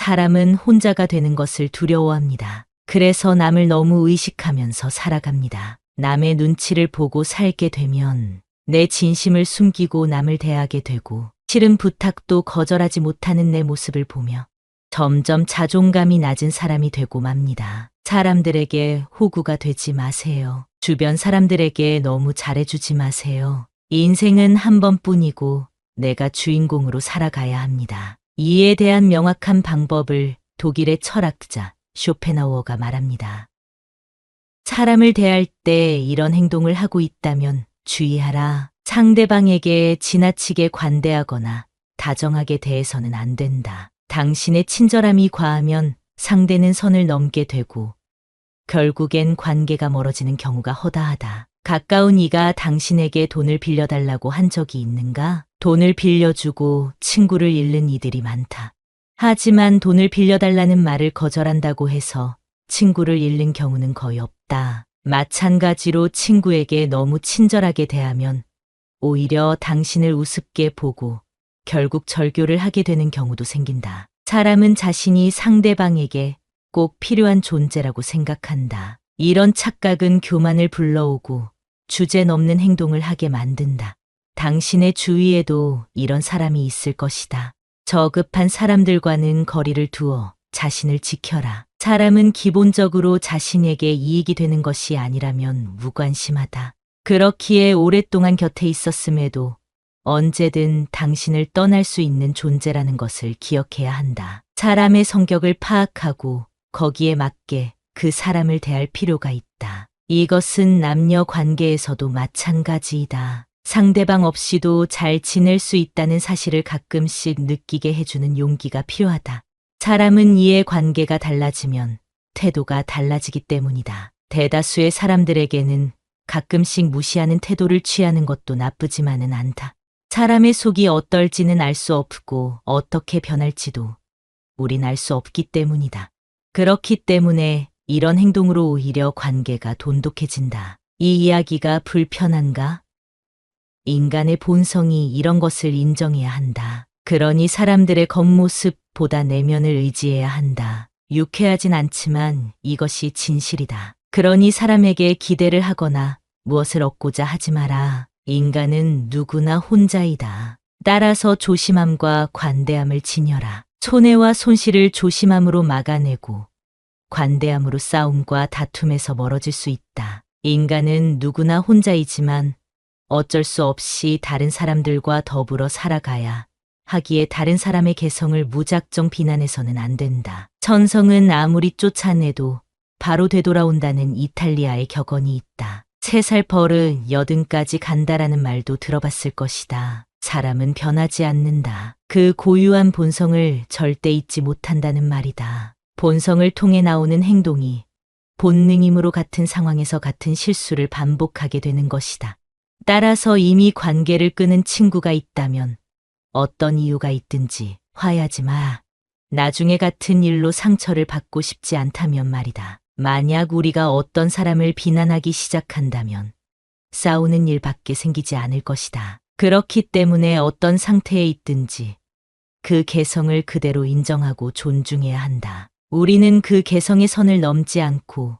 사람은 혼자가 되는 것을 두려워합니다. 그래서 남을 너무 의식하면서 살아갑니다. 남의 눈치를 보고 살게 되면 내 진심을 숨기고 남을 대하게 되고 싫은 부탁도 거절하지 못하는 내 모습을 보며 점점 자존감이 낮은 사람이 되고 맙니다. 사람들에게 호구가 되지 마세요. 주변 사람들에게 너무 잘해주지 마세요. 인생은 한 번뿐이고 내가 주인공으로 살아가야 합니다. 이에 대한 명확한 방법을 독일의 철학자 쇼펜하우어가 말합니다. 사람을 대할 때 이런 행동을 하고 있다면 주의하라. 상대방에게 지나치게 관대하거나 다정하게 대해서는 안 된다. 당신의 친절함이 과하면 상대는 선을 넘게 되고 결국엔 관계가 멀어지는 경우가 허다하다. 가까운 이가 당신에게 돈을 빌려달라고 한 적이 있는가? 돈을 빌려주고 친구를 잃는 이들이 많다. 하지만 돈을 빌려달라는 말을 거절한다고 해서 친구를 잃는 경우는 거의 없다. 마찬가지로 친구에게 너무 친절하게 대하면 오히려 당신을 우습게 보고 결국 절교를 하게 되는 경우도 생긴다. 사람은 자신이 상대방에게 꼭 필요한 존재라고 생각한다. 이런 착각은 교만을 불러오고 주제 넘는 행동을 하게 만든다. 당신의 주위에도 이런 사람이 있을 것이다. 저급한 사람들과는 거리를 두어 자신을 지켜라. 사람은 기본적으로 자신에게 이익이 되는 것이 아니라면 무관심하다. 그렇기에 오랫동안 곁에 있었음에도 언제든 당신을 떠날 수 있는 존재라는 것을 기억해야 한다. 사람의 성격을 파악하고 거기에 맞게 그 사람을 대할 필요가 있다. 이것은 남녀 관계에서도 마찬가지이다. 상대방 없이도 잘 지낼 수 있다는 사실을 가끔씩 느끼게 해주는 용기가 필요하다. 사람은 이해 관계가 달라지면 태도가 달라지기 때문이다. 대다수의 사람들에게는 가끔씩 무시하는 태도를 취하는 것도 나쁘지만은 않다. 사람의 속이 어떨지는 알 수 없고 어떻게 변할지도 우린 알 수 없기 때문이다. 그렇기 때문에 이런 행동으로 오히려 관계가 돈독해진다. 이 이야기가 불편한가? 인간의 본성이 이런 것을 인정해야 한다. 그러니 사람들의 겉모습보다 내면을 의지해야 한다. 유쾌하진 않지만 이것이 진실이다. 그러니 사람에게 기대를 하거나 무엇을 얻고자 하지 마라. 인간은 누구나 혼자이다. 따라서 조심함과 관대함을 지녀라. 손해와 손실을 조심함으로 막아내고 관대함으로 싸움과 다툼에서 멀어질 수 있다. 인간은 누구나 혼자이지만 어쩔 수 없이 다른 사람들과 더불어 살아가야 하기에 다른 사람의 개성을 무작정 비난해서는 안 된다. 천성은 아무리 쫓아내도 바로 되돌아온다는 이탈리아의 격언이 있다. 3살 버릇 80까지 간다라는 말도 들어봤을 것이다. 사람은 변하지 않는다. 그 고유한 본성을 절대 잊지 못한다는 말이다. 본성을 통해 나오는 행동이 본능이므로 같은 상황에서 같은 실수를 반복하게 되는 것이다. 따라서 이미 관계를 끊은 친구가 있다면 어떤 이유가 있든지 화해하지 마. 나중에 같은 일로 상처를 받고 싶지 않다면 말이다. 만약 우리가 어떤 사람을 비난하기 시작한다면 싸우는 일밖에 생기지 않을 것이다. 그렇기 때문에 어떤 상태에 있든지 그 개성을 그대로 인정하고 존중해야 한다. 우리는 그 개성의 선을 넘지 않고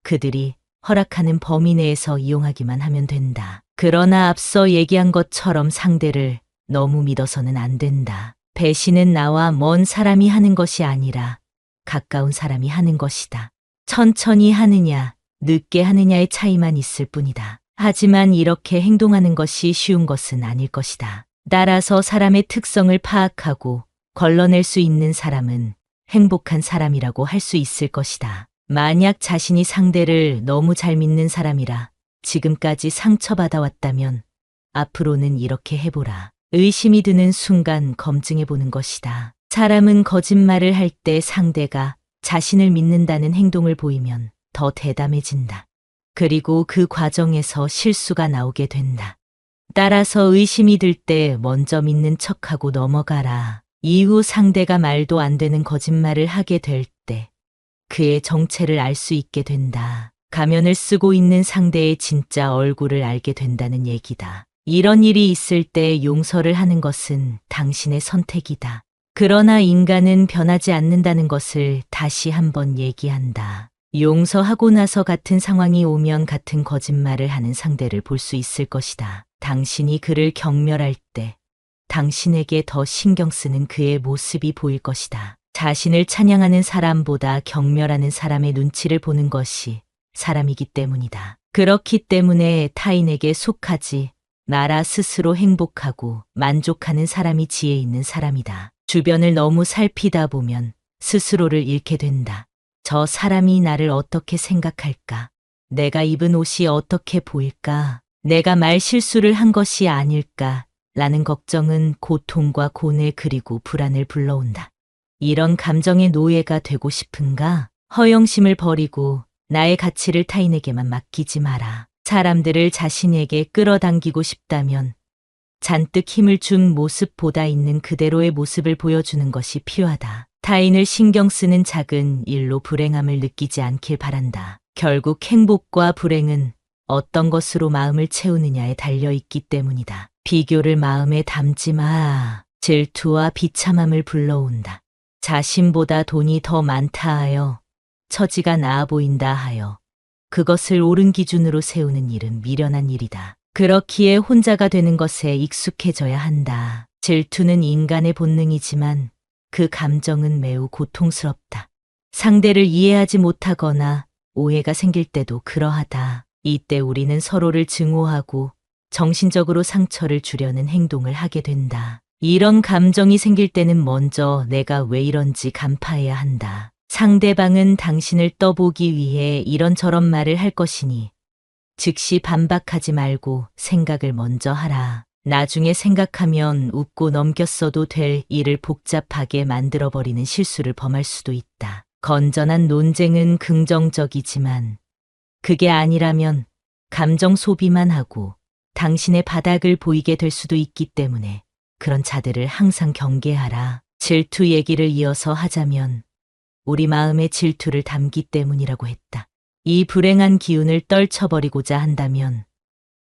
그들이 허락하는 범위 내에서 이용하기만 하면 된다. 그러나 앞서 얘기한 것처럼 상대를 너무 믿어서는 안 된다. 배신은 나와 먼 사람이 하는 것이 아니라 가까운 사람이 하는 것이다. 천천히 하느냐, 늦게 하느냐의 차이만 있을 뿐이다. 하지만 이렇게 행동하는 것이 쉬운 것은 아닐 것이다. 따라서 사람의 특성을 파악하고 걸러낼 수 있는 사람은 행복한 사람이라고 할 수 있을 것이다. 만약 자신이 상대를 너무 잘 믿는 사람이라 지금까지 상처받아 왔다면 앞으로는 이렇게 해보라. 의심이 드는 순간 검증해보는 것이다. 사람은 거짓말을 할 때 상대가 자신을 믿는다는 행동을 보이면 더 대담해진다. 그리고 그 과정에서 실수가 나오게 된다. 따라서 의심이 들 때 먼저 믿는 척하고 넘어가라. 이후 상대가 말도 안 되는 거짓말을 하게 될 때 그의 정체를 알 수 있게 된다. 가면을 쓰고 있는 상대의 진짜 얼굴을 알게 된다는 얘기다. 이런 일이 있을 때 용서를 하는 것은 당신의 선택이다. 그러나 인간은 변하지 않는다는 것을 다시 한번 얘기한다. 용서하고 나서 같은 상황이 오면 같은 거짓말을 하는 상대를 볼 수 있을 것이다. 당신이 그를 경멸할 때 당신에게 더 신경 쓰는 그의 모습이 보일 것이다. 자신을 찬양하는 사람보다 경멸하는 사람의 눈치를 보는 것이 사람이기 때문이다. 그렇기 때문에 타인에게 속하지 나라 스스로 행복하고 만족하는 사람이 지혜 있는 사람이다. 주변을 너무 살피다 보면 스스로를 잃게 된다. 저 사람이 나를 어떻게 생각할까? 내가 입은 옷이 어떻게 보일까? 내가 말 실수를 한 것이 아닐까? 라는 걱정은 고통과 고뇌 그리고 불안을 불러온다. 이런 감정의 노예가 되고 싶은가? 허영심을 버리고 나의 가치를 타인에게만 맡기지 마라. 사람들을 자신에게 끌어당기고 싶다면 잔뜩 힘을 준 모습보다 있는 그대로의 모습을 보여주는 것이 필요하다. 타인을 신경 쓰는 작은 일로 불행함을 느끼지 않길 바란다. 결국 행복과 불행은 어떤 것으로 마음을 채우느냐에 달려있기 때문이다. 비교를 마음에 담지 마. 질투와 비참함을 불러온다. 자신보다 돈이 더 많다 하여 처지가 나아 보인다 하여 그것을 옳은 기준으로 세우는 일은 미련한 일이다. 그렇기에 혼자가 되는 것에 익숙해져야 한다. 질투는 인간의 본능이지만 그 감정은 매우 고통스럽다. 상대를 이해하지 못하거나 오해가 생길 때도 그러하다. 이때 우리는 서로를 증오하고 정신적으로 상처를 주려는 행동을 하게 된다. 이런 감정이 생길 때는 먼저 내가 왜 이런지 간파해야 한다. 상대방은 당신을 떠보기 위해 이런저런 말을 할 것이니 즉시 반박하지 말고 생각을 먼저 하라. 나중에 생각하면 웃고 넘겼어도 될 일을 복잡하게 만들어버리는 실수를 범할 수도 있다. 건전한 논쟁은 긍정적이지만 그게 아니라면 감정 소비만 하고 당신의 바닥을 보이게 될 수도 있기 때문에 그런 자들을 항상 경계하라. 질투 얘기를 이어서 하자면 우리 마음에 질투를 담기 때문이라고 했다. 이 불행한 기운을 떨쳐버리고자 한다면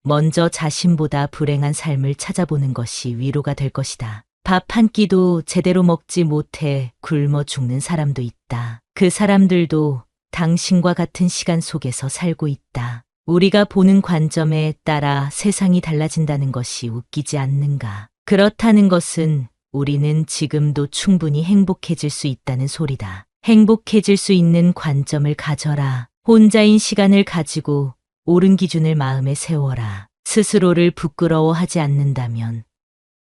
먼저 자신보다 불행한 삶을 찾아보는 것이 위로가 될 것이다. 밥 한 끼도 제대로 먹지 못해 굶어 죽는 사람도 있다. 그 사람들도 당신과 같은 시간 속에서 살고 있다. 우리가 보는 관점에 따라 세상이 달라진다는 것이 웃기지 않는가? 그렇다는 것은 우리는 지금도 충분히 행복해질 수 있다는 소리다. 행복해질 수 있는 관점을 가져라. 혼자인 시간을 가지고 옳은 기준을 마음에 세워라. 스스로를 부끄러워하지 않는다면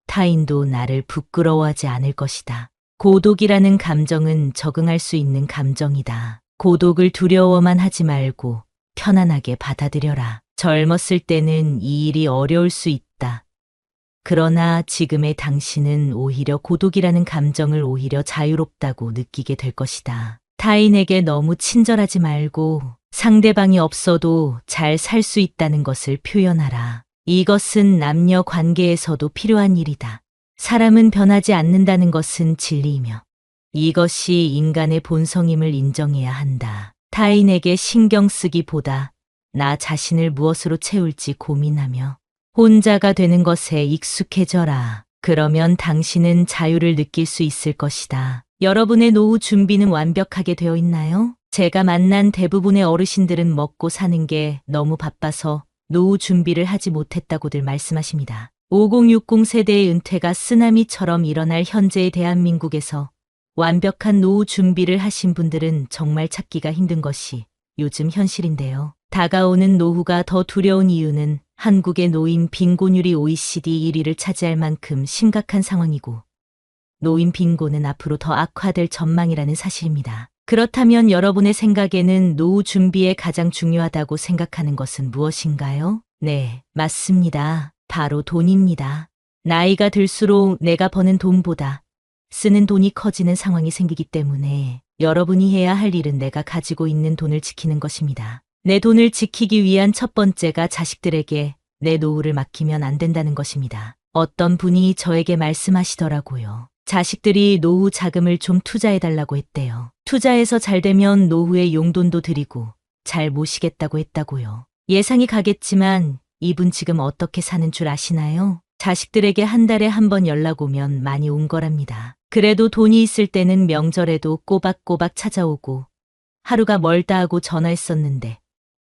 타인도 나를 부끄러워하지 않을 것이다. 고독이라는 감정은 적응할 수 있는 감정이다. 고독을 두려워만 하지 말고 편안하게 받아들여라. 젊었을 때는 이 일이 어려울 수 있다. 그러나 지금의 당신은 오히려 고독이라는 감정을 오히려 자유롭다고 느끼게 될 것이다. 타인에게 너무 친절하지 말고 상대방이 없어도 잘 살 수 있다는 것을 표현하라. 이것은 남녀 관계에서도 필요한 일이다. 사람은 변하지 않는다는 것은 진리이며 이것이 인간의 본성임을 인정해야 한다. 타인에게 신경 쓰기보다 나 자신을 무엇으로 채울지 고민하며 혼자가 되는 것에 익숙해져라. 그러면 당신은 자유를 느낄 수 있을 것이다. 여러분의 노후 준비는 완벽하게 되어 있나요? 제가 만난 대부분의 어르신들은 먹고 사는 게 너무 바빠서 노후 준비를 하지 못했다고들 말씀하십니다. 5060 세대의 은퇴가 쓰나미처럼 일어날 현재의 대한민국에서 완벽한 노후 준비를 하신 분들은 정말 찾기가 힘든 것이 요즘 현실인데요. 다가오는 노후가 더 두려운 이유는 한국의 노인 빈곤율이 OECD 1위를 차지할 만큼 심각한 상황이고 노인 빈곤은 앞으로 더 악화될 전망이라는 사실입니다. 그렇다면 여러분의 생각에는 노후 준비에 가장 중요하다고 생각하는 것은 무엇인가요? 네, 맞습니다. 바로 돈입니다. 나이가 들수록 내가 버는 돈보다 쓰는 돈이 커지는 상황이 생기기 때문에 여러분이 해야 할 일은 내가 가지고 있는 돈을 지키는 것입니다. 내 돈을 지키기 위한 첫 번째가 자식들에게 내 노후를 맡기면 안 된다는 것입니다. 어떤 분이 저에게 말씀하시더라고요. 자식들이 노후 자금을 좀 투자해달라고 했대요. 투자해서 잘 되면 노후에 용돈도 드리고 잘 모시겠다고 했다고요. 예상이 가겠지만 이분 지금 어떻게 사는 줄 아시나요? 자식들에게 한 달에 한 번 연락 오면 많이 온 거랍니다. 그래도 돈이 있을 때는 명절에도 꼬박꼬박 찾아오고 하루가 멀다 하고 전화했었는데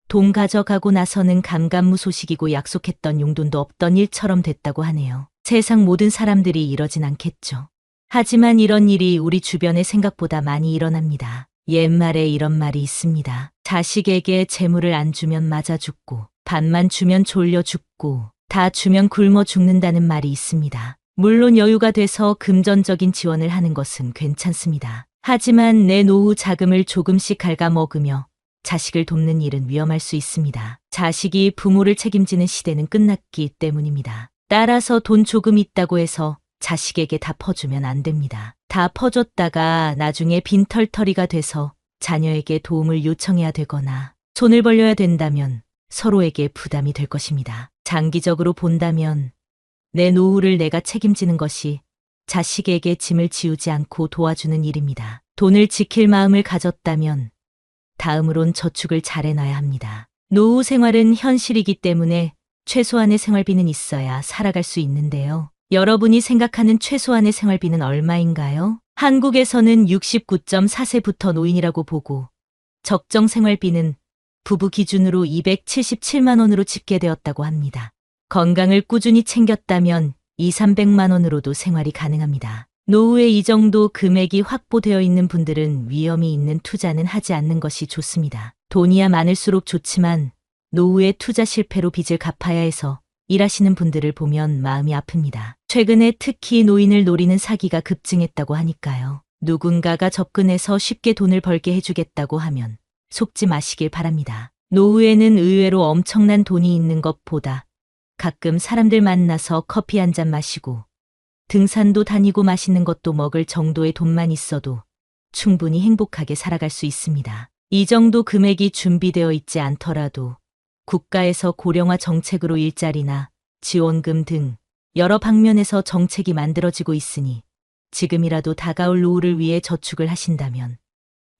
돈 가져가고 나서는 감감무소식이고 약속했던 용돈도 없던 일처럼 됐다고 하네요. 세상 모든 사람들이 이러진 않겠죠. 하지만 이런 일이 우리 주변에 생각보다 많이 일어납니다. 옛말에 이런 말이 있습니다. 자식에게 재물을 안 주면 맞아 죽고 반만 주면 졸려 죽고 다 주면 굶어 죽는다는 말이 있습니다. 물론 여유가 돼서 금전적인 지원을 하는 것은 괜찮습니다. 하지만 내 노후 자금을 조금씩 갉아먹으며 자식을 돕는 일은 위험할 수 있습니다. 자식이 부모를 책임지는 시대는 끝났기 때문입니다. 따라서 돈 조금 있다고 해서 자식에게 다 퍼주면 안 됩니다. 다 퍼줬다가 나중에 빈털터리가 돼서 자녀에게 도움을 요청해야 되거나 손을 벌려야 된다면 서로에게 부담이 될 것입니다. 장기적으로 본다면 내 노후를 내가 책임지는 것이 자식에게 짐을 지우지 않고 도와주는 일입니다. 돈을 지킬 마음을 가졌다면 다음으론 저축을 잘해놔야 합니다. 노후 생활은 현실이기 때문에 최소한의 생활비는 있어야 살아갈 수 있는데요. 여러분이 생각하는 최소한의 생활비는 얼마인가요? 한국에서는 69.4세부터 노인이라고 보고 적정 생활비는 부부 기준으로 277만 원으로 집계되었다고 합니다. 건강을 꾸준히 챙겼다면 2, 300만 원으로도 생활이 가능합니다. 노후에 이 정도 금액이 확보되어 있는 분들은 위험이 있는 투자는 하지 않는 것이 좋습니다. 돈이야 많을수록 좋지만 노후에 투자 실패로 빚을 갚아야 해서 일하시는 분들을 보면 마음이 아픕니다. 최근에 특히 노인을 노리는 사기가 급증했다고 하니까요. 누군가가 접근해서 쉽게 돈을 벌게 해주겠다고 하면 속지 마시길 바랍니다. 노후에는 의외로 엄청난 돈이 있는 것보다 가끔 사람들 만나서 커피 한 잔 마시고 등산도 다니고 맛있는 것도 먹을 정도의 돈만 있어도 충분히 행복하게 살아갈 수 있습니다. 이 정도 금액이 준비되어 있지 않더라도 국가에서 고령화 정책으로 일자리나 지원금 등 여러 방면에서 정책이 만들어지고 있으니 지금이라도 다가올 노후를 위해 저축을 하신다면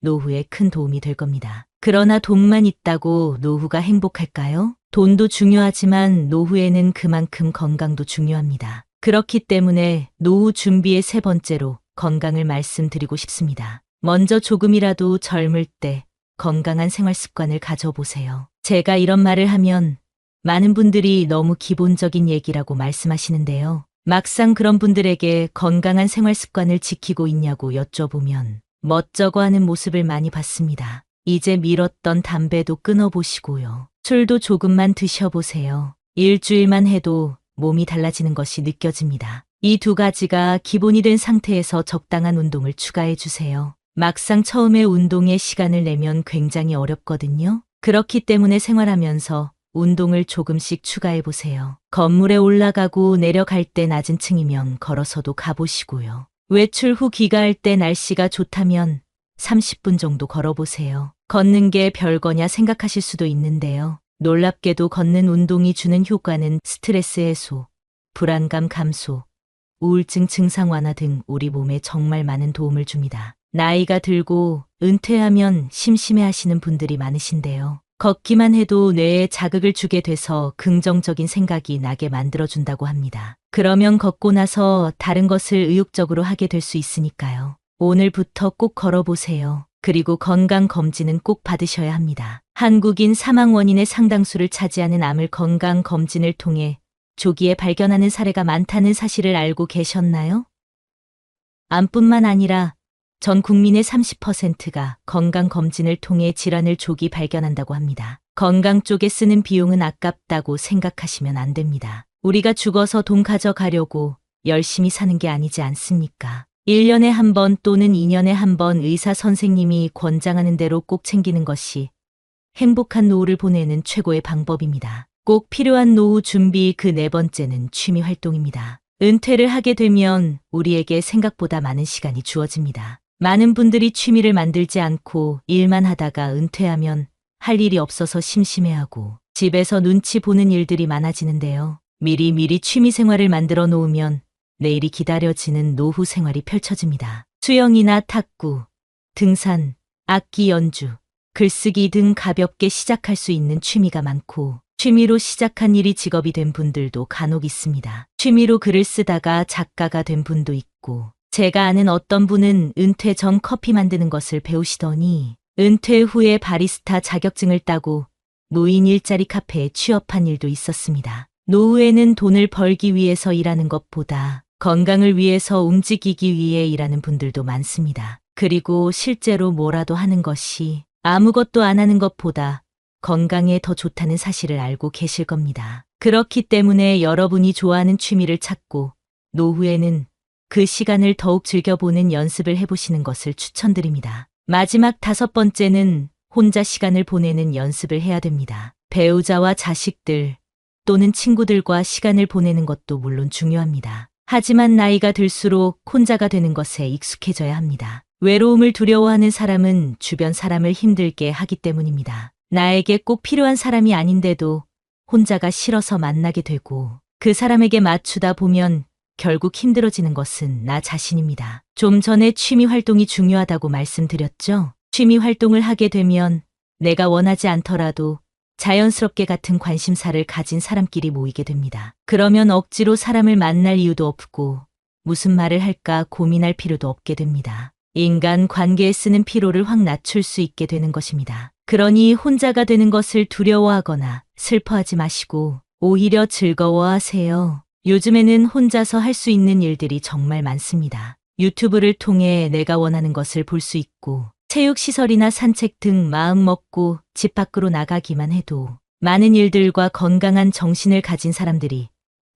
노후에 큰 도움이 될 겁니다. 그러나 돈만 있다고 노후가 행복할까요? 돈도 중요하지만 노후에는 그만큼 건강도 중요합니다. 그렇기 때문에 노후 준비의 세 번째로 건강을 말씀드리고 싶습니다. 먼저 조금이라도 젊을 때 건강한 생활 습관을 가져보세요. 제가 이런 말을 하면 많은 분들이 너무 기본적인 얘기라고 말씀하시는데요. 막상 그런 분들에게 건강한 생활 습관을 지키고 있냐고 여쭤보면 멋쩍어 하는 모습을 많이 봤습니다. 이제 미뤘던 담배도 끊어보시고요. 술도 조금만 드셔보세요. 일주일만 해도 몸이 달라지는 것이 느껴집니다. 이 두 가지가 기본이 된 상태에서 적당한 운동을 추가해 주세요. 막상 처음에 운동에 시간을 내면 굉장히 어렵거든요. 그렇기 때문에 생활하면서 운동을 조금씩 추가해 보세요. 건물에 올라가고 내려갈 때 낮은 층이면 걸어서도 가보시고요. 외출 후 귀가할 때 날씨가 좋다면 30분 정도 걸어보세요. 걷는 게 별거냐 생각하실 수도 있는데요. 놀랍게도 걷는 운동이 주는 효과는 스트레스 해소, 불안감 감소, 우울증 증상 완화 등 우리 몸에 정말 많은 도움을 줍니다. 나이가 들고 은퇴하면 심심해하시는 분들이 많으신데요. 걷기만 해도 뇌에 자극을 주게 돼서 긍정적인 생각이 나게 만들어준다고 합니다. 그러면 걷고 나서 다른 것을 의욕적으로 하게 될 수 있으니까요. 오늘부터 꼭 걸어보세요. 그리고 건강검진은 꼭 받으셔야 합니다. 한국인 사망 원인의 상당수를 차지하는 암을 건강검진을 통해 조기에 발견하는 사례가 많다는 사실을 알고 계셨나요? 암뿐만 아니라 전 국민의 30%가 건강검진을 통해 질환을 조기 발견한다고 합니다. 건강 쪽에 쓰는 비용은 아깝다고 생각하시면 안 됩니다. 우리가 죽어서 돈 가져가려고 열심히 사는 게 아니지 않습니까? 1년에 한 번 또는 2년에 한 번 의사 선생님이 권장하는 대로 꼭 챙기는 것이 행복한 노후를 보내는 최고의 방법입니다. 꼭 필요한 노후 준비 그 네 번째는 취미 활동입니다. 은퇴를 하게 되면 우리에게 생각보다 많은 시간이 주어집니다. 많은 분들이 취미를 만들지 않고 일만 하다가 은퇴하면 할 일이 없어서 심심해하고 집에서 눈치 보는 일들이 많아지는데요. 미리 취미 생활을 만들어 놓으면 내일이 기다려지는 노후 생활이 펼쳐집니다. 수영이나 탁구, 등산, 악기 연주, 글쓰기 등 가볍게 시작할 수 있는 취미가 많고 취미로 시작한 일이 직업이 된 분들도 간혹 있습니다. 취미로 글을 쓰다가 작가가 된 분도 있고, 제가 아는 어떤 분은 은퇴 전 커피 만드는 것을 배우시더니 은퇴 후에 바리스타 자격증을 따고 무인 일자리 카페에 취업한 일도 있었습니다. 노후에는 돈을 벌기 위해서 일하는 것보다 건강을 위해서 움직이기 위해 일하는 분들도 많습니다. 그리고 실제로 뭐라도 하는 것이 아무것도 안 하는 것보다 건강에 더 좋다는 사실을 알고 계실 겁니다. 그렇기 때문에 여러분이 좋아하는 취미를 찾고 노후에는 그 시간을 더욱 즐겨보는 연습을 해보시는 것을 추천드립니다. 마지막 5번째는 혼자 시간을 보내는 연습을 해야 됩니다. 배우자와 자식들 또는 친구들과 시간을 보내는 것도 물론 중요합니다. 하지만 나이가 들수록 혼자가 되는 것에 익숙해져야 합니다. 외로움을 두려워하는 사람은 주변 사람을 힘들게 하기 때문입니다. 나에게 꼭 필요한 사람이 아닌데도 혼자가 싫어서 만나게 되고 그 사람에게 맞추다 보면 결국 힘들어지는 것은 나 자신입니다. 좀 전에 취미 활동이 중요하다고 말씀드렸죠? 취미 활동을 하게 되면 내가 원하지 않더라도 자연스럽게 같은 관심사를 가진 사람끼리 모이게 됩니다. 그러면 억지로 사람을 만날 이유도 없고 무슨 말을 할까 고민할 필요도 없게 됩니다. 인간 관계에 쓰는 피로를 확 낮출 수 있게 되는 것입니다. 그러니 혼자가 되는 것을 두려워하거나 슬퍼하지 마시고 오히려 즐거워하세요. 요즘에는 혼자서 할 수 있는 일들이 정말 많습니다. 유튜브를 통해 내가 원하는 것을 볼 수 있고 체육시설이나 산책 등 마음 먹고 집 밖으로 나가기만 해도 많은 일들과 건강한 정신을 가진 사람들이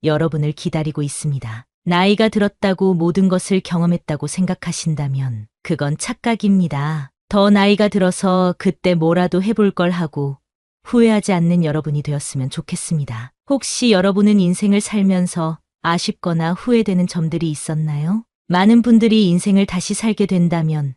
여러분을 기다리고 있습니다. 나이가 들었다고 모든 것을 경험했다고 생각하신다면 그건 착각입니다. 더 나이가 들어서 그때 뭐라도 해볼 걸 하고 후회하지 않는 여러분이 되었으면 좋겠습니다. 혹시 여러분은 인생을 살면서 아쉽거나 후회되는 점들이 있었나요? 많은 분들이 인생을 다시 살게 된다면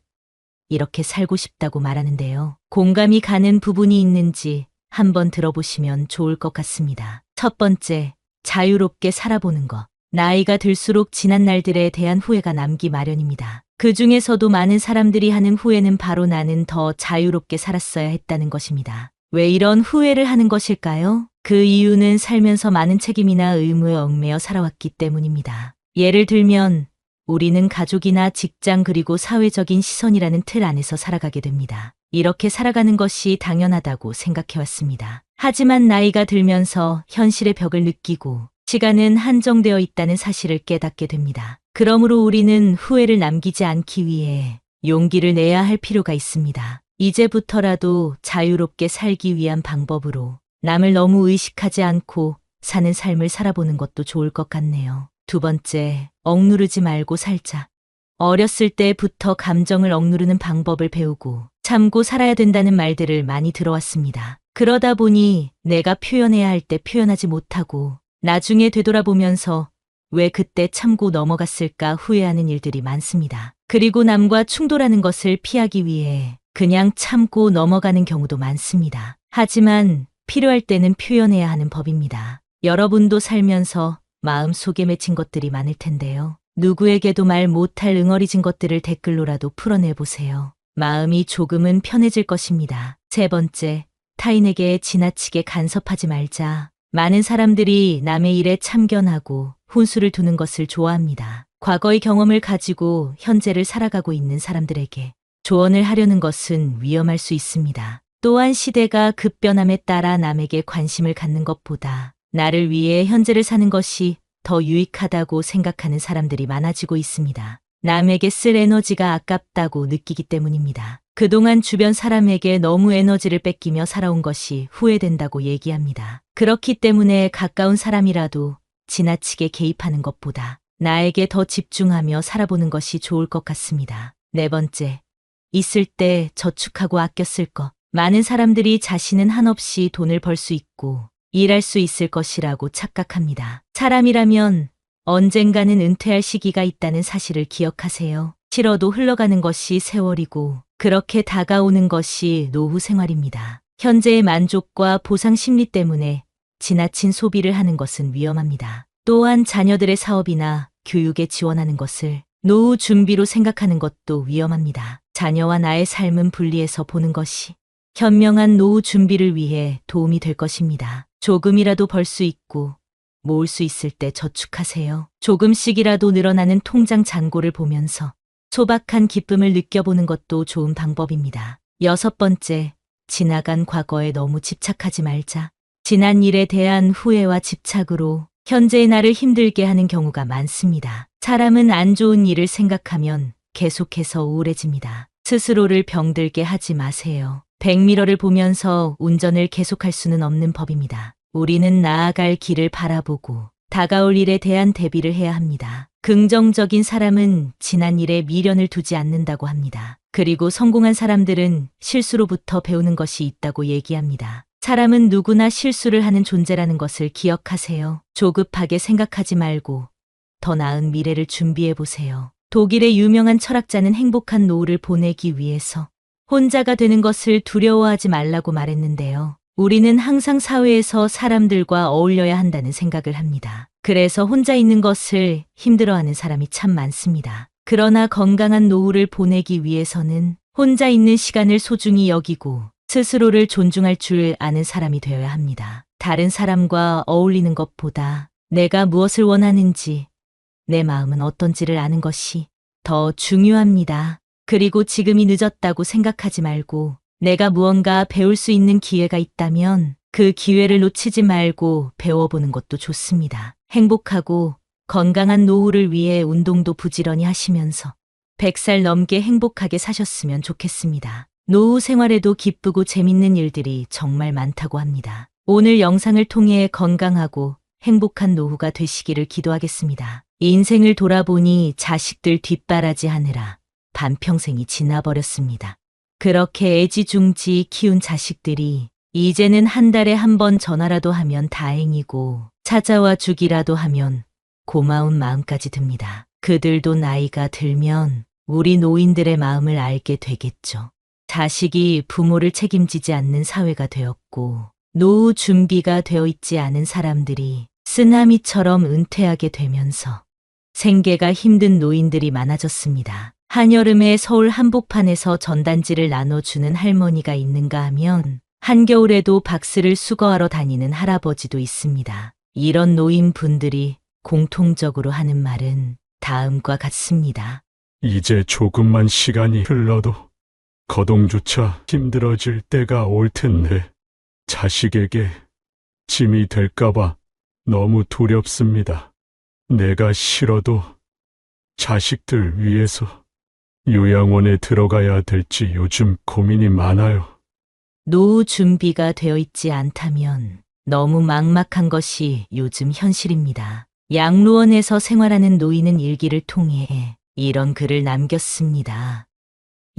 이렇게 살고 싶다고 말하는데요. 공감이 가는 부분이 있는지 한번 들어보시면 좋을 것 같습니다. 첫 번째, 자유롭게 살아보는 것. 나이가 들수록 지난 날들에 대한 후회가 남기 마련입니다. 그 중에서도 많은 사람들이 하는 후회는 바로 나는 더 자유롭게 살았어야 했다는 것입니다. 왜 이런 후회를 하는 것일까요? 그 이유는 살면서 많은 책임이나 의무에 얽매여 살아왔기 때문입니다. 예를 들면 우리는 가족이나 직장 그리고 사회적인 시선이라는 틀 안에서 살아가게 됩니다. 이렇게 살아가는 것이 당연하다고 생각해왔습니다. 하지만 나이가 들면서 현실의 벽을 느끼고 시간은 한정되어 있다는 사실을 깨닫게 됩니다. 그러므로 우리는 후회를 남기지 않기 위해 용기를 내야 할 필요가 있습니다. 이제부터라도 자유롭게 살기 위한 방법으로 남을 너무 의식하지 않고 사는 삶을 살아보는 것도 좋을 것 같네요. 두 번째, 억누르지 말고 살자. 어렸을 때부터 감정을 억누르는 방법을 배우고 참고 살아야 된다는 말들을 많이 들어왔습니다. 그러다 보니 내가 표현해야 할 때 표현하지 못하고 나중에 되돌아보면서 왜 그때 참고 넘어갔을까 후회하는 일들이 많습니다. 그리고 남과 충돌하는 것을 피하기 위해 그냥 참고 넘어가는 경우도 많습니다. 하지만 필요할 때는 표현해야 하는 법입니다. 여러분도 살면서 마음속에 맺힌 것들이 많을 텐데요. 누구에게도 말 못할 응어리진 것들을 댓글로라도 풀어내보세요. 마음이 조금은 편해질 것입니다. 세 번째, 타인에게 지나치게 간섭하지 말자. 많은 사람들이 남의 일에 참견하고 훈수를 두는 것을 좋아합니다. 과거의 경험을 가지고 현재를 살아가고 있는 사람들에게 조언을 하려는 것은 위험할 수 있습니다. 또한 시대가 급변함에 따라 남에게 관심을 갖는 것보다 나를 위해 현재를 사는 것이 더 유익하다고 생각하는 사람들이 많아지고 있습니다. 남에게 쓸 에너지가 아깝다고 느끼기 때문입니다. 그동안 주변 사람에게 너무 에너지를 뺏기며 살아온 것이 후회된다고 얘기합니다. 그렇기 때문에 가까운 사람이라도 지나치게 개입하는 것보다 나에게 더 집중하며 살아보는 것이 좋을 것 같습니다. 네 번째, 있을 때 저축하고 아껴 쓸 것. 많은 사람들이 자신은 한없이 돈을 벌 수 있고 일할 수 있을 것이라고 착각합니다. 사람이라면 언젠가는 은퇴할 시기가 있다는 사실을 기억하세요. 싫어도 흘러가는 것이 세월이고 그렇게 다가오는 것이 노후 생활입니다. 현재의 만족과 보상 심리 때문에 지나친 소비를 하는 것은 위험합니다. 또한 자녀들의 사업이나 교육에 지원하는 것을 노후 준비로 생각하는 것도 위험합니다. 자녀와 나의 삶은 분리해서 보는 것이 현명한 노후 준비를 위해 도움이 될 것입니다. 조금이라도 벌 수 있고 모을 수 있을 때 저축하세요. 조금씩이라도 늘어나는 통장 잔고를 보면서 소박한 기쁨을 느껴보는 것도 좋은 방법입니다. 6번째, 지나간 과거에 너무 집착하지 말자. 지난 일에 대한 후회와 집착으로 현재의 나를 힘들게 하는 경우가 많습니다. 사람은 안 좋은 일을 생각하면 계속해서 우울해집니다. 스스로를 병들게 하지 마세요. 백미러를 보면서 운전을 계속할 수는 없는 법입니다. 우리는 나아갈 길을 바라보고 다가올 일에 대한 대비를 해야 합니다. 긍정적인 사람은 지난 일에 미련을 두지 않는다고 합니다. 그리고 성공한 사람들은 실수로부터 배우는 것이 있다고 얘기합니다. 사람은 누구나 실수를 하는 존재라는 것을 기억하세요. 조급하게 생각하지 말고 더 나은 미래를 준비해 보세요. 독일의 유명한 철학자는 행복한 노후를 보내기 위해서 혼자가 되는 것을 두려워하지 말라고 말했는데요. 우리는 항상 사회에서 사람들과 어울려야 한다는 생각을 합니다. 그래서 혼자 있는 것을 힘들어하는 사람이 참 많습니다. 그러나 건강한 노후를 보내기 위해서는 혼자 있는 시간을 소중히 여기고 스스로를 존중할 줄 아는 사람이 되어야 합니다. 다른 사람과 어울리는 것보다 내가 무엇을 원하는지, 내 마음은 어떤지를 아는 것이 더 중요합니다. 그리고 지금이 늦었다고 생각하지 말고 내가 무언가 배울 수 있는 기회가 있다면 그 기회를 놓치지 말고 배워보는 것도 좋습니다. 행복하고 건강한 노후를 위해 운동도 부지런히 하시면서 100살 넘게 행복하게 사셨으면 좋겠습니다. 노후 생활에도 기쁘고 재밌는 일들이 정말 많다고 합니다. 오늘 영상을 통해 건강하고 행복한 노후가 되시기를 기도하겠습니다. 인생을 돌아보니 자식들 뒷바라지 하느라 반평생이 지나버렸습니다. 그렇게 애지중지 키운 자식들이 이제는 한 달에 한 번 전화라도 하면 다행이고 찾아와 주기라도 하면 고마운 마음까지 듭니다. 그들도 나이가 들면 우리 노인들의 마음을 알게 되겠죠. 자식이 부모를 책임지지 않는 사회가 되었고 노후 준비가 되어 있지 않은 사람들이 쓰나미처럼 은퇴하게 되면서 생계가 힘든 노인들이 많아졌습니다. 한여름에 서울 한복판에서 전단지를 나눠주는 할머니가 있는가 하면 한겨울에도 박스를 수거하러 다니는 할아버지도 있습니다. 이런 노인분들이 공통적으로 하는 말은 다음과 같습니다. 이제 조금만 시간이 흘러도 거동조차 힘들어질 때가 올 텐데 자식에게 짐이 될까봐 너무 두렵습니다. 내가 싫어도 자식들 위해서 요양원에 들어가야 될지 요즘 고민이 많아요. 노후 준비가 되어 있지 않다면 너무 막막한 것이 요즘 현실입니다. 양로원에서 생활하는 노인은 일기를 통해 이런 글을 남겼습니다.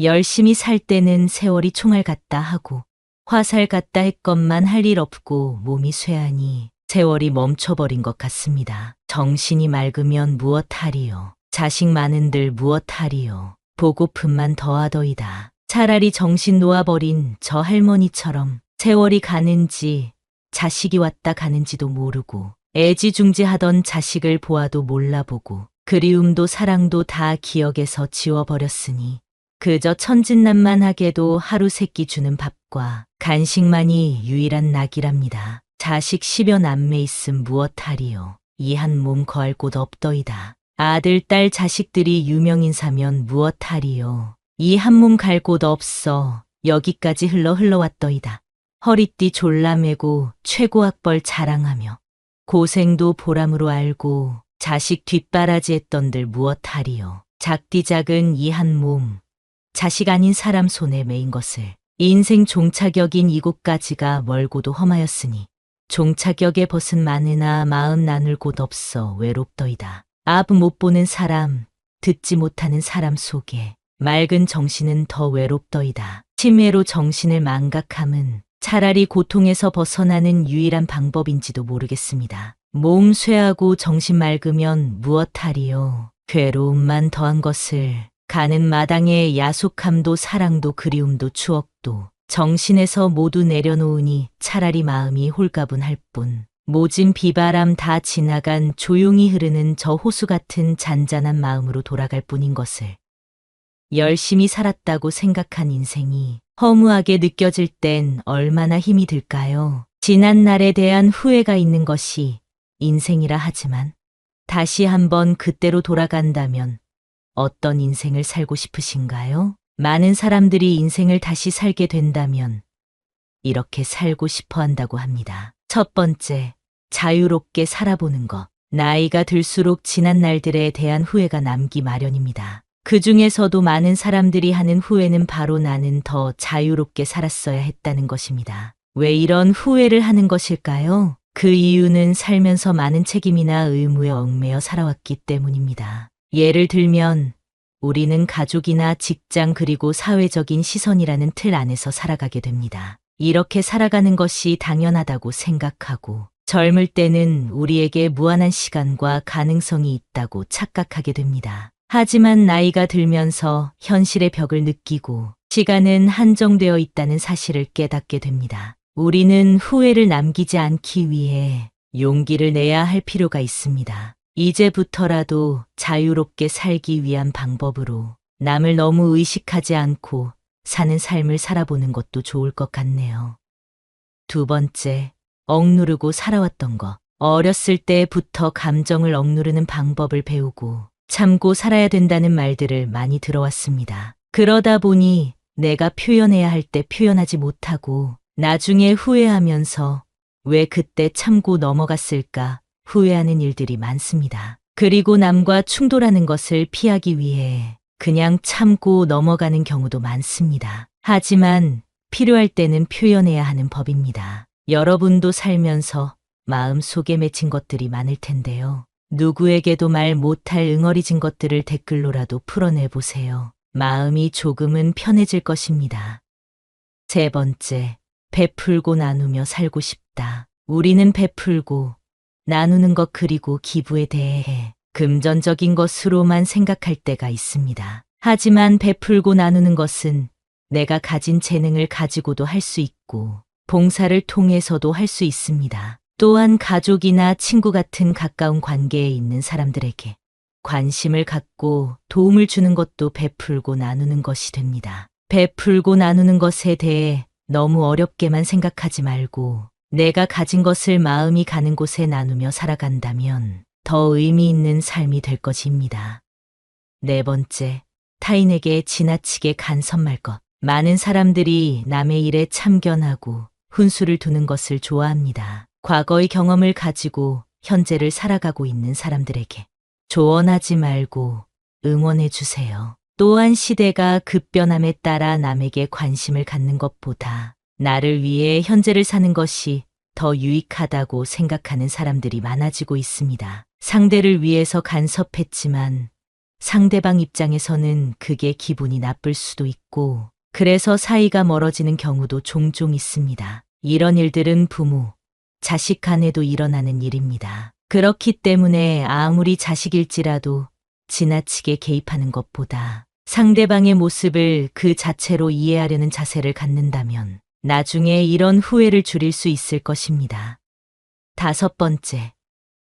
열심히 살 때는 세월이 총알 같다 하고 화살 같다 했건만 할 일 없고 몸이 쇠하니 세월이 멈춰버린 것 같습니다. 정신이 맑으면 무엇하리요. 자식 많은들 무엇하리요. 보고픈만 더하더이다. 차라리 정신 놓아버린 저 할머니처럼 세월이 가는지 자식이 왔다 가는지도 모르고 애지중지하던 자식을 보아도 몰라보고 그리움도 사랑도 다 기억에서 지워버렸으니 그저 천진난만하게도 하루 세끼 주는 밥과 간식만이 유일한 낙이랍니다. 자식 10여 남매 있음 무엇하리요. 이 한 몸 거할 곳 없더이다. 아들, 딸, 자식들이 유명인사면 무엇하리요. 이 한 몸 갈 곳 없어 여기까지 흘러왔더이다. 허리띠 졸라매고 최고학벌 자랑하며 고생도 보람으로 알고 자식 뒷바라지 했던들 무엇하리요. 작디 작은 이 한 몸, 자식 아닌 사람 손에 매인 것을 인생 종착역인 이곳까지가 멀고도 험하였으니 종착역에 벗은 많으나 마음 나눌 곳 없어 외롭더이다. 앞 못 보는 사람, 듣지 못하는 사람 속에 맑은 정신은 더 외롭더이다. 치매로 정신을 망각함은 차라리 고통에서 벗어나는 유일한 방법인지도 모르겠습니다. 몸 쇠하고 정신 맑으면 무엇하리요. 괴로움만 더한 것을 가는 마당에 야속함도 사랑도 그리움도 추억도 정신에서 모두 내려놓으니 차라리 마음이 홀가분할 뿐 모진 비바람 다 지나간 조용히 흐르는 저 호수 같은 잔잔한 마음으로 돌아갈 뿐인 것을 열심히 살았다고 생각한 인생이 허무하게 느껴질 땐 얼마나 힘이 들까요? 지난 날에 대한 후회가 있는 것이 인생이라 하지만 다시 한번 그때로 돌아간다면 어떤 인생을 살고 싶으신가요? 많은 사람들이 인생을 다시 살게 된다면 이렇게 살고 싶어 한다고 합니다. 첫 번째, 자유롭게 살아보는 것. 나이가 들수록 지난 날들에 대한 후회가 남기 마련입니다. 그 중에서도 많은 사람들이 하는 후회는 바로 나는 더 자유롭게 살았어야 했다는 것입니다. 왜 이런 후회를 하는 것일까요? 그 이유는 살면서 많은 책임이나 의무에 얽매여 살아왔기 때문입니다. 예를 들면 우리는 가족이나 직장 그리고 사회적인 시선이라는 틀 안에서 살아가게 됩니다. 이렇게 살아가는 것이 당연하다고 생각하고 젊을 때는 우리에게 무한한 시간과 가능성이 있다고 착각하게 됩니다. 하지만 나이가 들면서 현실의 벽을 느끼고 시간은 한정되어 있다는 사실을 깨닫게 됩니다. 우리는 후회를 남기지 않기 위해 용기를 내야 할 필요가 있습니다. 이제부터라도 자유롭게 살기 위한 방법으로 남을 너무 의식하지 않고 사는 삶을 살아보는 것도 좋을 것 같네요. 두 번째, 억누르고 살아왔던 것. 어렸을 때부터 감정을 억누르는 방법을 배우고 참고 살아야 된다는 말들을 많이 들어왔습니다. 그러다 보니 내가 표현해야 할 때 표현하지 못하고 나중에 후회하면서 왜 그때 참고 넘어갔을까 후회하는 일들이 많습니다. 그리고 남과 충돌하는 것을 피하기 위해 그냥 참고 넘어가는 경우도 많습니다. 하지만 필요할 때는 표현해야 하는 법입니다. 여러분도 살면서 마음속에 맺힌 것들이 많을 텐데요. 누구에게도 말 못할 응어리진 것들을 댓글로라도 풀어내보세요. 마음이 조금은 편해질 것입니다. 세 번째, 베풀고 나누며 살고 싶다. 우리는 베풀고 나누는 것 그리고 기부에 대해 금전적인 것으로만 생각할 때가 있습니다. 하지만 베풀고 나누는 것은 내가 가진 재능을 가지고도 할 수 있고 봉사를 통해서도 할 수 있습니다. 또한 가족이나 친구 같은 가까운 관계에 있는 사람들에게 관심을 갖고 도움을 주는 것도 베풀고 나누는 것이 됩니다. 베풀고 나누는 것에 대해 너무 어렵게만 생각하지 말고 내가 가진 것을 마음이 가는 곳에 나누며 살아간다면 더 의미 있는 삶이 될 것입니다. 네 번째, 타인에게 지나치게 간섭할 것. 많은 사람들이 남의 일에 참견하고 훈수를 두는 것을 좋아합니다. 과거의 경험을 가지고 현재를 살아가고 있는 사람들에게 조언하지 말고 응원해 주세요. 또한 시대가 급변함에 따라 남에게 관심을 갖는 것보다 나를 위해 현재를 사는 것이 더 유익하다고 생각하는 사람들이 많아지고 있습니다. 상대를 위해서 간섭했지만 상대방 입장에서는 그게 기분이 나쁠 수도 있고 그래서 사이가 멀어지는 경우도 종종 있습니다. 이런 일들은 부모, 자식 간에도 일어나는 일입니다. 그렇기 때문에 아무리 자식일지라도 지나치게 개입하는 것보다 상대방의 모습을 그 자체로 이해하려는 자세를 갖는다면 나중에 이런 후회를 줄일 수 있을 것입니다. 다섯 번째,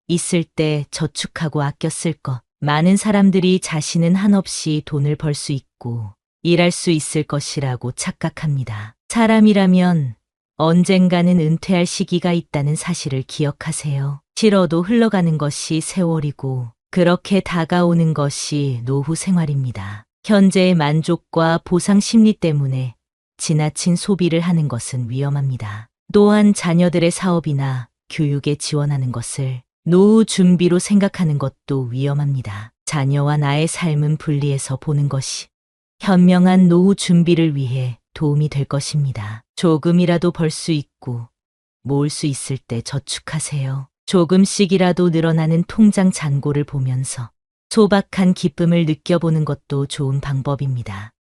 있을 때 저축하고 아껴 쓸 것. 많은 사람들이 자신은 한없이 돈을 벌 수 있고 일할 수 있을 것이라고 착각합니다. 사람이라면 언젠가는 은퇴할 시기가 있다는 사실을 기억하세요. 싫어도 흘러가는 것이 세월이고 그렇게 다가오는 것이 노후 생활입니다. 현재의 만족과 보상 심리 때문에 지나친 소비를 하는 것은 위험합니다. 또한 자녀들의 사업이나 교육에 지원하는 것을 노후 준비로 생각하는 것도 위험합니다. 자녀와 나의 삶은 분리해서 보는 것이 현명한 노후 준비를 위해 도움이 될 것입니다. 조금이라도 벌 수 있고 모을 수 있을 때 저축하세요. 조금씩이라도 늘어나는 통장 잔고를 보면서 소박한 기쁨을 느껴보는 것도 좋은 방법입니다.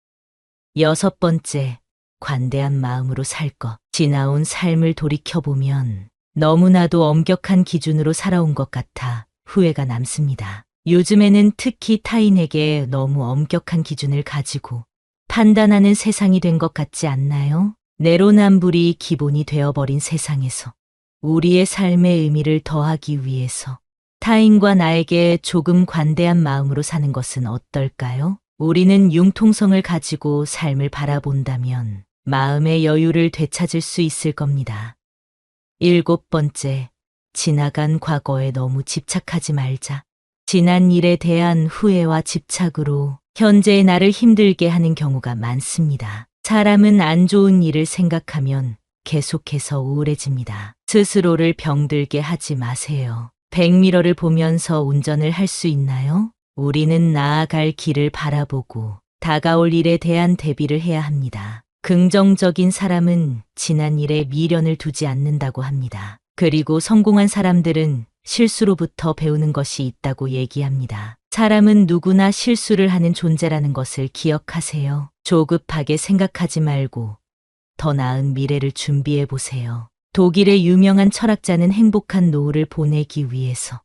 여섯 번째, 관대한 마음으로 살 것. 지나온 삶을 돌이켜보면 너무나도 엄격한 기준으로 살아온 것 같아 후회가 남습니다. 요즘에는 특히 타인에게 너무 엄격한 기준을 가지고 판단하는 세상이 된 것 같지 않나요? 내로남불이 기본이 되어버린 세상에서 우리의 삶의 의미를 더하기 위해서 타인과 나에게 조금 관대한 마음으로 사는 것은 어떨까요? 우리는 융통성을 가지고 삶을 바라본다면 마음의 여유를 되찾을 수 있을 겁니다. 7번째, 지나간 과거에 너무 집착하지 말자. 지난 일에 대한 후회와 집착으로 현재의 나를 힘들게 하는 경우가 많습니다. 사람은 안 좋은 일을 생각하면 계속해서 우울해집니다. 스스로를 병들게 하지 마세요. 백미러를 보면서 운전을 할 수 있나요? 우리는 나아갈 길을 바라보고 다가올 일에 대한 대비를 해야 합니다. 긍정적인 사람은 지난 일에 미련을 두지 않는다고 합니다. 그리고 성공한 사람들은 실수로부터 배우는 것이 있다고 얘기합니다. 사람은 누구나 실수를 하는 존재라는 것을 기억하세요. 조급하게 생각하지 말고 더 나은 미래를 준비해 보세요. 독일의 유명한 철학자는 행복한 노후를 보내기 위해서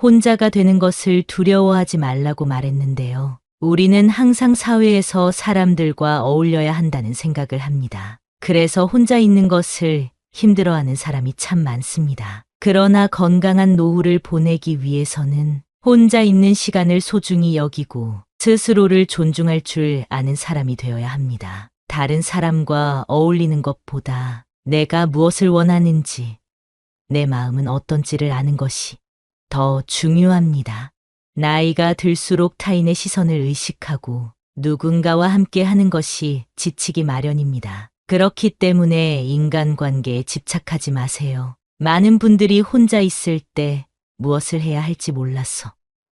혼자가 되는 것을 두려워하지 말라고 말했는데요. 우리는 항상 사회에서 사람들과 어울려야 한다는 생각을 합니다. 그래서 혼자 있는 것을 힘들어하는 사람이 참 많습니다. 그러나 건강한 노후를 보내기 위해서는 혼자 있는 시간을 소중히 여기고 스스로를 존중할 줄 아는 사람이 되어야 합니다. 다른 사람과 어울리는 것보다 내가 무엇을 원하는지, 내 마음은 어떤지를 아는 것이 더 중요합니다. 나이가 들수록 타인의 시선을 의식하고 누군가와 함께 하는 것이 지치기 마련입니다. 그렇기 때문에 인간관계에 집착하지 마세요. 많은 분들이 혼자 있을 때 무엇을 해야 할지 몰라서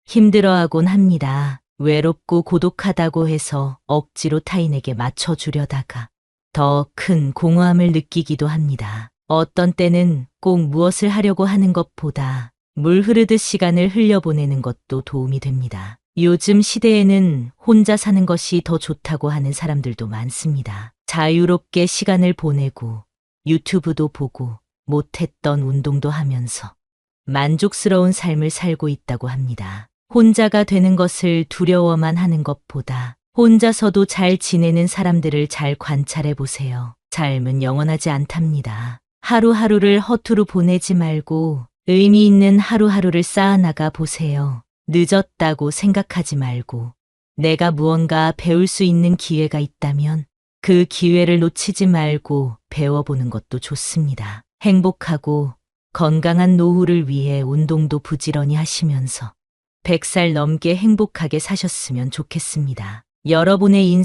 힘들어하곤 합니다. 외롭고 고독하다고 해서 억지로 타인에게 맞춰주려다가 더 큰 공허함을 느끼기도 합니다. 어떤 때는 꼭 무엇을 하려고 하는 것보다 물 흐르듯 시간을 흘려보내는 것도 도움이 됩니다. 요즘 시대에는 혼자 사는 것이 더 좋다고 하는 사람들도 많습니다. 자유롭게 시간을 보내고 유튜브도 보고 못했던 운동도 하면서 만족스러운 삶을 살고 있다고 합니다. 혼자가 되는 것을 두려워만 하는 것보다 혼자서도 잘 지내는 사람들을 잘 관찰해 보세요. 삶은 영원하지 않답니다. 하루하루를 허투루 보내지 말고 의미 있는 하루하루를 쌓아나가 보세요. 늦었다고 생각하지 말고 내가 무언가 배울 수 있는 기회가 있다면 그 기회를 놓치지 말고 배워보는 것도 좋습니다. 행복하고 건강한 노후를 위해 운동도 부지런히 하시면서 100살 넘게 행복하게 사셨으면 좋겠습니다. 여러분의 인생